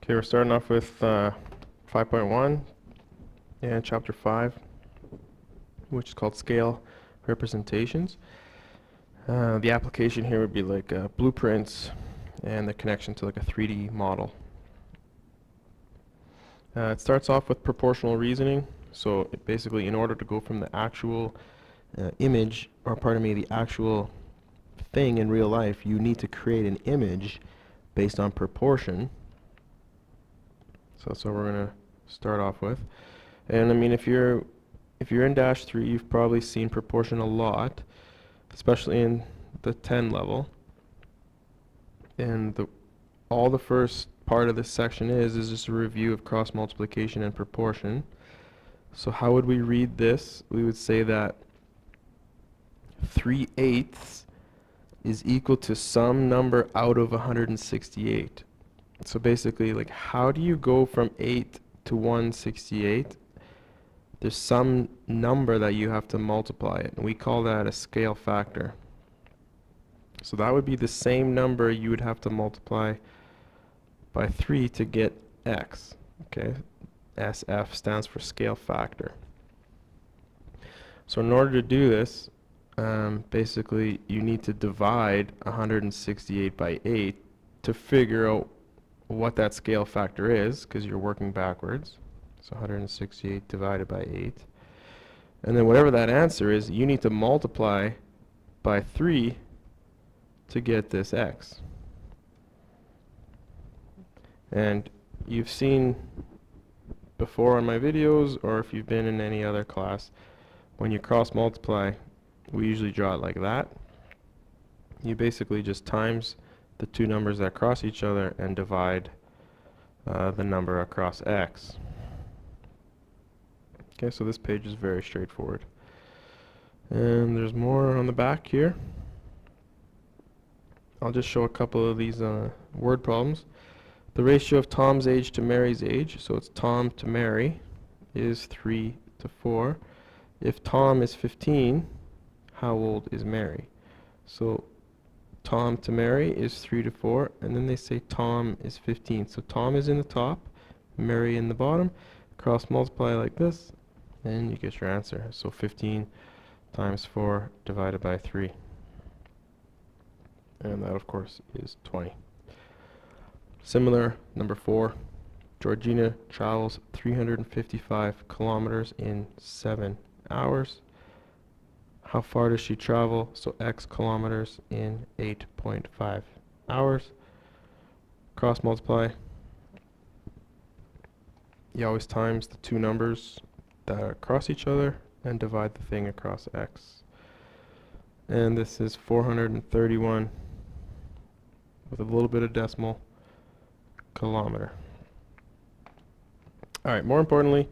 Okay, we're starting off with 5.1 and chapter 5, which is called scale representations. The application here would be like blueprints and the connection to like a 3D model. It starts off with proportional reasoning. So basically, in order to go from the actual image, or pardon me, the actual thing in real life, you need to create an image based on proportion. So that's what we're going to start off with. And I mean, if you're in dash 3, you've probably seen proportion a lot, especially in the 10 level. And all the first part of this section is just a review of cross multiplication and proportion. So how would we read this? We would say that 3/8 is equal to some number out of 168. So basically, like, how do you go from 8 to 168? There's some number that you have to multiply it, and we call that a scale factor. So that would be the same number you would have to multiply by 3 to get x. Okay, SF stands for scale factor. So in order to do this, basically you need to divide 168 by 8 to figure out what that scale factor is, because you're working backwards. So 168 divided by 8. And then whatever that answer is, you need to multiply by 3 to get this x. And you've seen before on my videos, or if you've been in any other class, when you cross multiply, we usually draw it like that. You basically just times the two numbers that cross each other and divide the number across x. Okay, so this page is very straightforward. And there's more on the back here. I'll just show a couple of these word problems. The ratio of Tom's age to Mary's age, so it's Tom to Mary, is 3 to 4. If Tom is 15, how old is Mary? So Tom to Mary is 3 to 4, and then they say Tom is 15. So Tom is in the top, Mary in the bottom. Cross multiply like this, and you get your answer. So 15 times 4 divided by 3. And that, of course, is 20. Similar, number 4, Georgina travels 355 kilometers in 7 hours. How far does she travel? So x kilometers in 8.5 hours. Cross multiply. You always times the two numbers that are across each other and divide the thing across x. And this is 431 with a little bit of decimal kilometer. Alright, more importantly,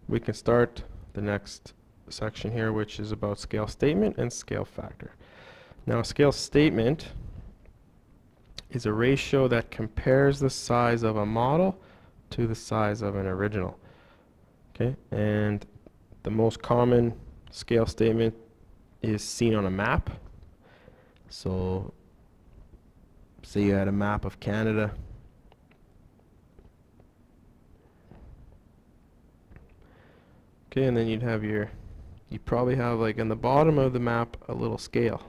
we can start the next section here, which is about scale statement and scale factor. Now, a scale statement is a ratio that compares the size of a model to the size of an original. Okay, and the most common scale statement is seen on a map. So say you had a map of Canada. Okay, and then you'd probably have, like, in the bottom of the map, a little scale.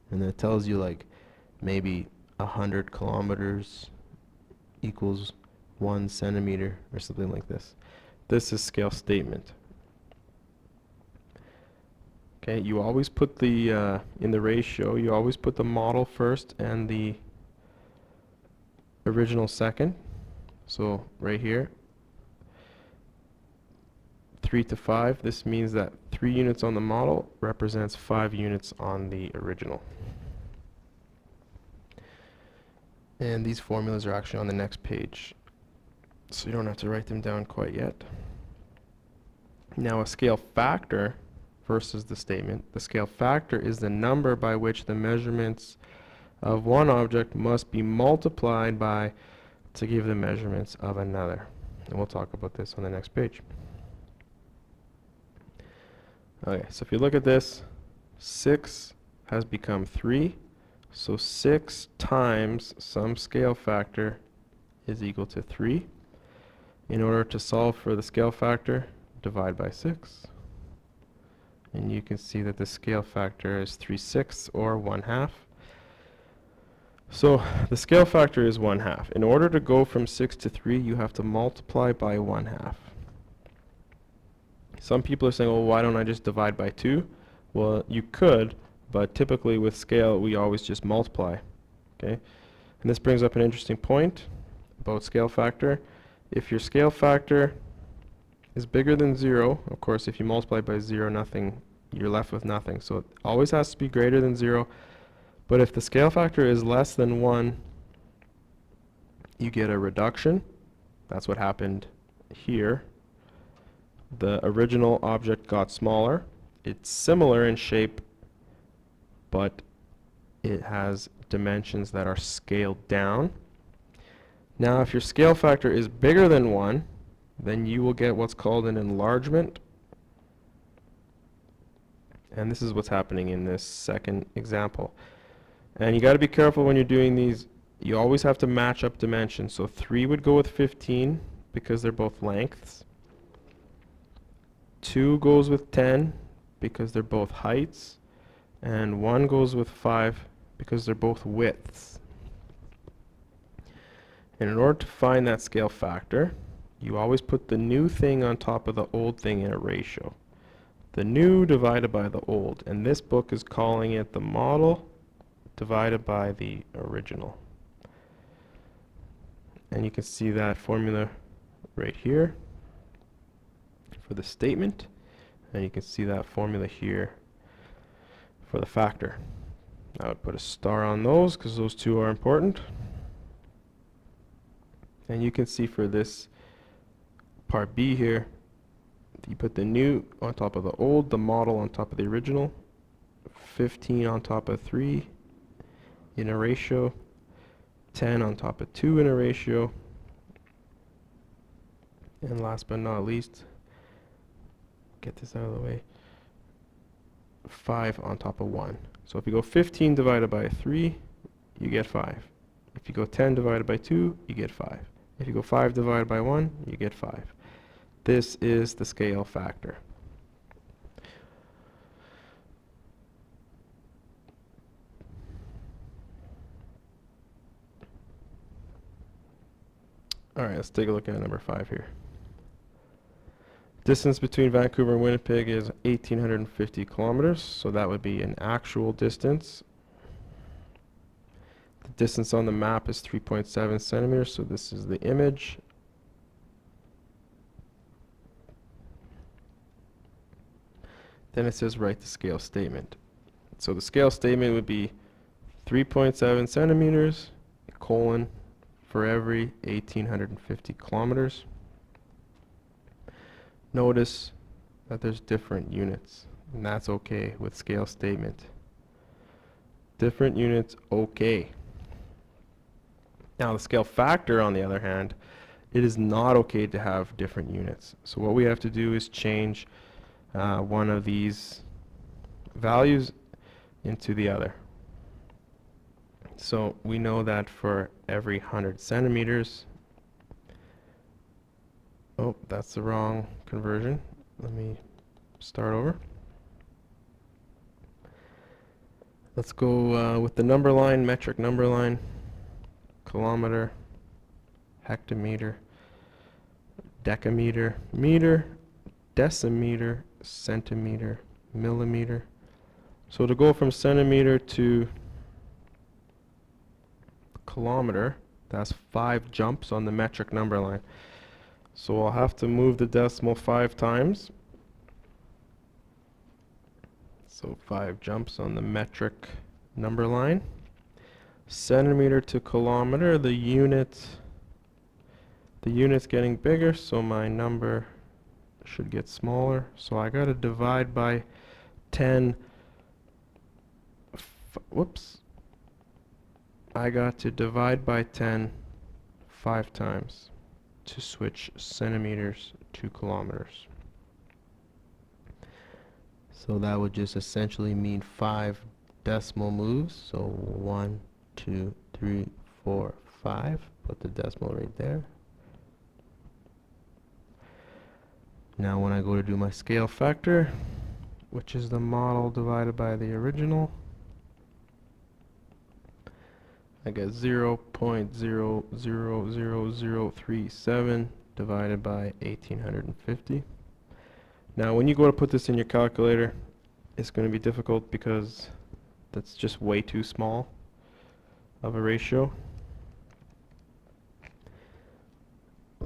And it tells you, like, maybe 100 kilometers equals 1 centimeter or something like this. This is scale statement. Okay, you always put the, in the ratio, you always put the model first and the original second. So right here, 3 to 5, this means that 3 units on the model represents 5 units on the original. And these formulas are actually on the next page, so you don't have to write them down quite yet. Now, a scale factor versus the statement. The scale factor is the number by which the measurements of one object must be multiplied by to give the measurements of another. And we'll talk about this on the next page. Okay, so if you look at this, 6 has become 3, so 6 times some scale factor is equal to 3. In order to solve for the scale factor, divide by 6. And you can see that the scale factor is 3/6 or 1/2. So the scale factor is 1/2. In order to go from 6 to 3, you have to multiply by 1/2. Some people are saying, well, why don't I just divide by 2? Well, you could, but typically with scale, we always just multiply. Okay? And this brings up an interesting point about scale factor. If your scale factor is bigger than 0, of course, if you multiply by 0, nothing, you're left with nothing. So it always has to be greater than 0. But if the scale factor is less than 1, you get a reduction. That's what happened here. The original object got smaller. It's similar in shape, but it has dimensions that are scaled down. Now, if your scale factor is bigger than 1, then you will get what's called an enlargement. And this is what's happening in this second example. And you got to be careful when you're doing these. You always have to match up dimensions. So 3 would go with 15 because they're both lengths. 2 goes with 10 because they're both heights. And 1 goes with 5 because they're both widths. And in order to find that scale factor, you always put the new thing on top of the old thing in a ratio. The new divided by the old. And this book is calling it the model divided by the original. And you can see that formula right here for the statement. And you can see that formula here for the factor. I would put a star on those because those two are important. And you can see for this part B here, you put the new on top of the old, the model on top of the original, 15 on top of 3 in a ratio, 10 on top of 2 in a ratio, and last but not least, get this out of the way, 5 on top of 1. So if you go 15 divided by 3, you get 5. If you go 10 divided by 2, you get 5. If you go 5 divided by 1, you get 5. This is the scale factor. Alright, let's take a look at number 5 here. Distance between Vancouver and Winnipeg is 1,850 kilometers, so that would be an actual distance. The distance on the map is 3.7 centimeters, so this is the image. Then it says write the scale statement. So the scale statement would be 3.7 centimeters, colon, for every 1,850 kilometers. Notice that there's different units, and that's okay with scale statement. Different units, okay. Now the scale factor, on the other hand, it is not okay to have different units. So what we have to do is change one of these values into the other. So we know that for every 100 centimeters, oh, that's the wrong conversion. Let me start over. Let's go with the number line, metric number line, kilometer, hectometer, decameter, meter, decimeter, centimeter, millimeter. So to go from centimeter to kilometer, that's 5 jumps on the metric number line. So I'll have to move the decimal 5 times. So 5 jumps on the metric number line. Centimeter to kilometer, the unit's getting bigger, so my number should get smaller. So I got to divide by 10. Whoops. I got to divide by 10 5 times to switch centimeters to kilometers. So that would just essentially mean 5 decimal moves. So 1, 2, 3, 4, 5. Put the decimal right there. Now when I go to do my scale factor, which is the model divided by the original, I get 0.000037 divided by 1850. Now when you go to put this in your calculator, it's going to be difficult because that's just way too small of a ratio.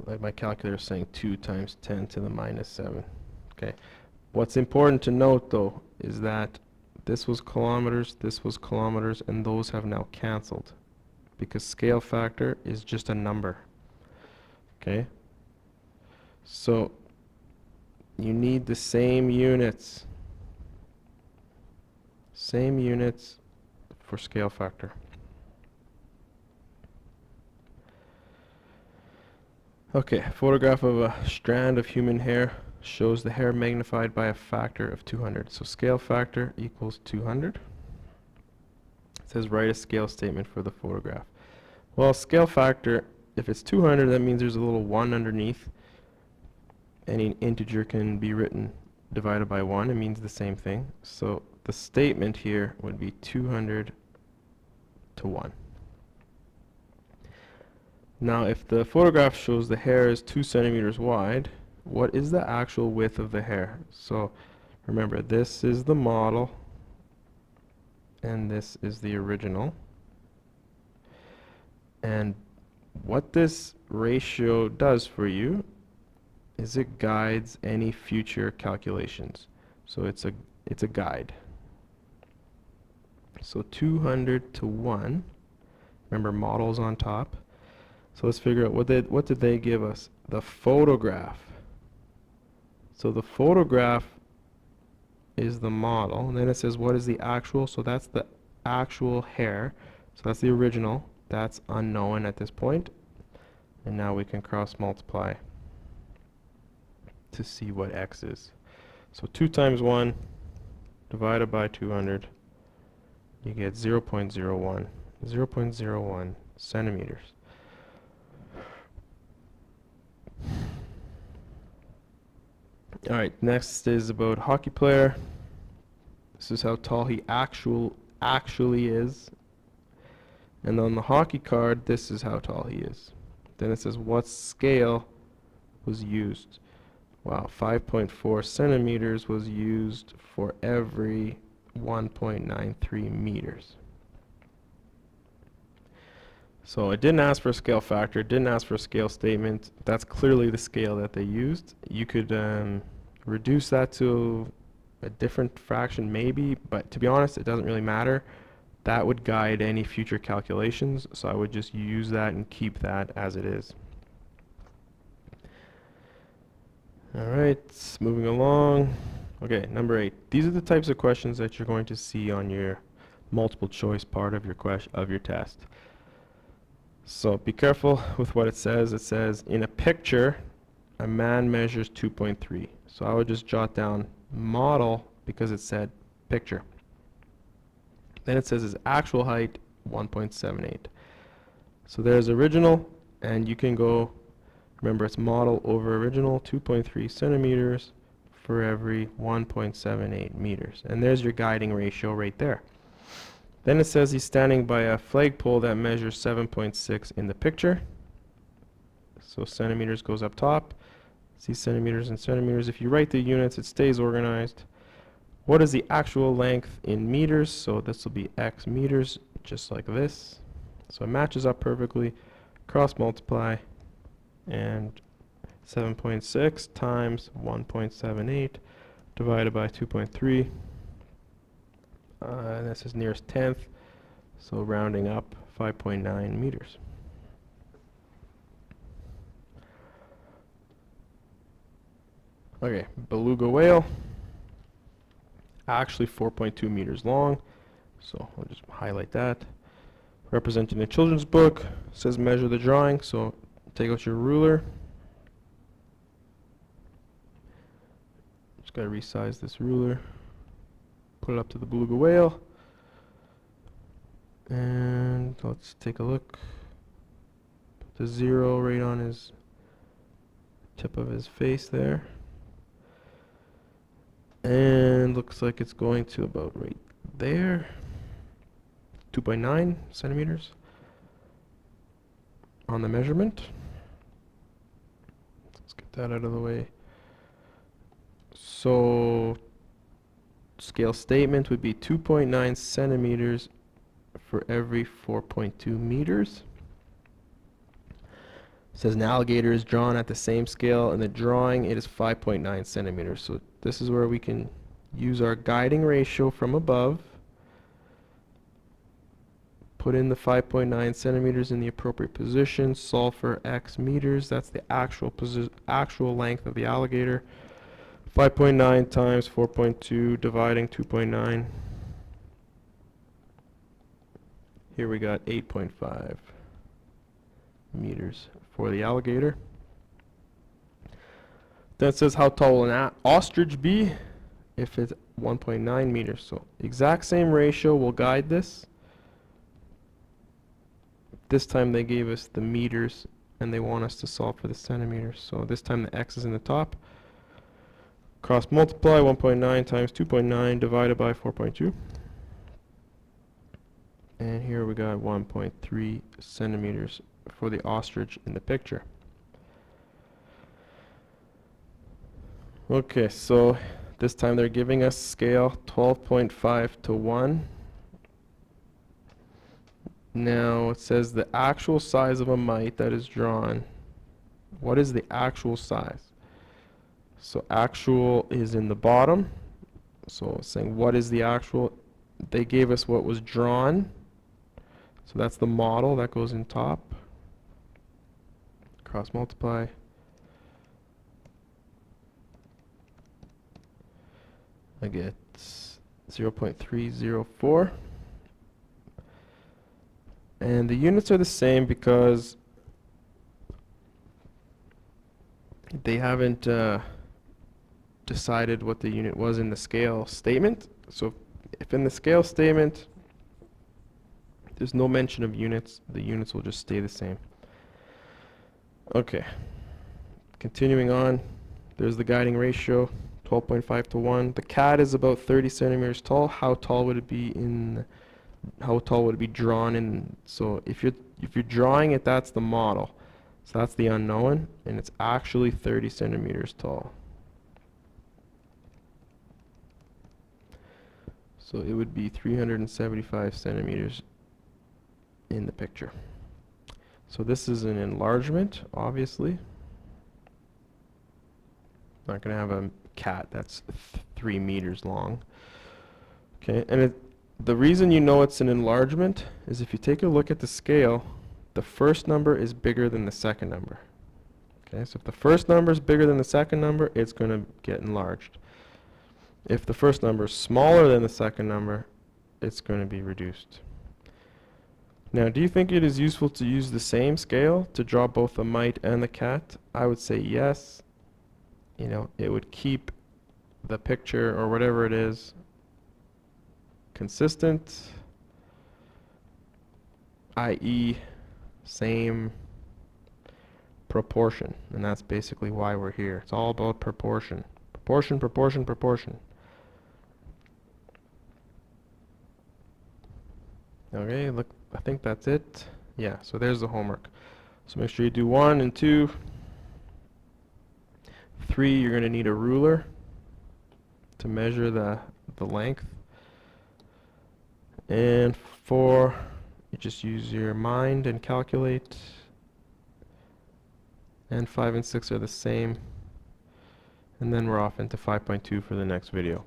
Like my calculator is saying 2 times 10 to the minus 7. Okay. What's important to note though is that this was kilometers, and those have now canceled because scale factor is just a number. Okay. So you need the same units. Same units for scale factor. Okay, photograph of a strand of human hair shows the hair magnified by a factor of 200. So scale factor equals 200. It says write a scale statement for the photograph. Well, scale factor, if it's 200, that means there's a little 1 underneath. Any integer can be written divided by 1. It means the same thing. So the statement here would be 200 to 1. Now, if the photograph shows the hair is 2 centimeters wide, what is the actual width of the hair? So remember, this is the model, and this is the original. And what this ratio does for you is it guides any future calculations. So it's a guide. So 200 to 1. Remember, models on top. So let's figure out what did they give us? The photograph. So the photograph is the model, and then it says what is the actual? So that's the actual hair. So that's the original. That's unknown at this point. And now we can cross multiply to see what x is. So 2 times 1 divided by 200, you get 0.01 centimeters. Alright, next is about hockey player. This is how tall he actually is. And on the hockey card, this is how tall he is. Then it says what scale was used. Wow, 5.4 centimeters was used for every 1.93 meters. So it didn't ask for a scale factor, it didn't ask for a scale statement. That's clearly the scale that they used. You could reduce that to a different fraction maybe, but to be honest, it doesn't really matter. That would guide any future calculations, so I would just use that and keep that as it is. Alright, moving along. Okay, number 8. These are the types of questions that you're going to see on your multiple choice part of your test. So be careful with what it says. It says, in a picture, a man measures 2.3. So I would just jot down model because it said picture. Then it says his actual height, 1.78. So there's original, and you can go, remember it's model over original, 2.3 centimeters for every 1.78 meters. And there's your guiding ratio right there. Then it says he's standing by a flagpole that measures 7.6 in the picture. So centimeters goes up top. See centimeters and centimeters. If you write the units, it stays organized. What is the actual length in meters? So this will be x meters, just like this. So it matches up perfectly. Cross multiply, and 7.6 times 1.78 divided by 2.3. And this is nearest tenth, so rounding up 5.9 meters. Okay, beluga whale, actually 4.2 meters long, so I'll just highlight that. Represented in a children's book, says measure the drawing, so take out your ruler. Just gotta resize this ruler. Put it up to the beluga whale, and let's take a look. the 0 right on his tip of his face there. And looks like it's going to about right there. 2.9 centimeters on the measurement. Let's get that out of the way. So scale statement would be 2.9 centimeters for every 4.2 meters. It says an alligator is drawn at the same scale. In the drawing, it is 5.9 centimeters. So this is where we can use our guiding ratio from above. Put in the 5.9 centimeters in the appropriate position. Solve for x meters. That's the actual length of the alligator. 5.9 times 4.2 dividing 2.9. Here we got 8.5 meters for the alligator. Then it says how tall will an ostrich be if it's 1.9 meters. So exact same ratio will guide this. This time they gave us the meters and they want us to solve for the centimeters. So this time the x is in the top. Cross multiply 1.9 times 2.9 divided by 4.2. And here we got 1.3 centimeters for the ostrich in the picture. Okay, so this time they're giving us scale 12.5 to 1. Now it says the actual size of a mite that is drawn. What is the actual size? So actual is in the bottom. So it's saying what is the actual? They gave us what was drawn. So that's the model that goes in top. Cross multiply. I get 0.304. And the units are the same because they haven't decided what the unit was in the scale statement. So if in the scale statement there's no mention of units, the units will just stay the same. Okay, continuing on, there's the guiding ratio, 12.5 to 1. The cat is about 30 centimeters tall. How tall would it be drawn in? So if you're drawing it, that's the model. So that's the unknown, and it's actually 30 centimeters tall. So it would be 375 centimeters in the picture. So this is an enlargement, obviously. Not going to have a cat that's 3 meters long. Okay, and the reason you know it's an enlargement is if you take a look at the scale, the first number is bigger than the second number. Okay, so if the first number is bigger than the second number, it's going to get enlarged. If the first number is smaller than the second number, it's going to be reduced. Now, do you think it is useful to use the same scale to draw both the mite and the cat? I would say yes. You know, it would keep the picture or whatever it is consistent, i.e. same proportion, and that's basically why we're here. It's all about proportion. Proportion, proportion, proportion. Okay, look, I think that's it. Yeah, so there's the homework. So make sure you do 1 and 2. 3, you're going to need a ruler to measure the length. And 4, you just use your mind and calculate. And 5 and 6 are the same. And then we're off into 5.2 for the next video.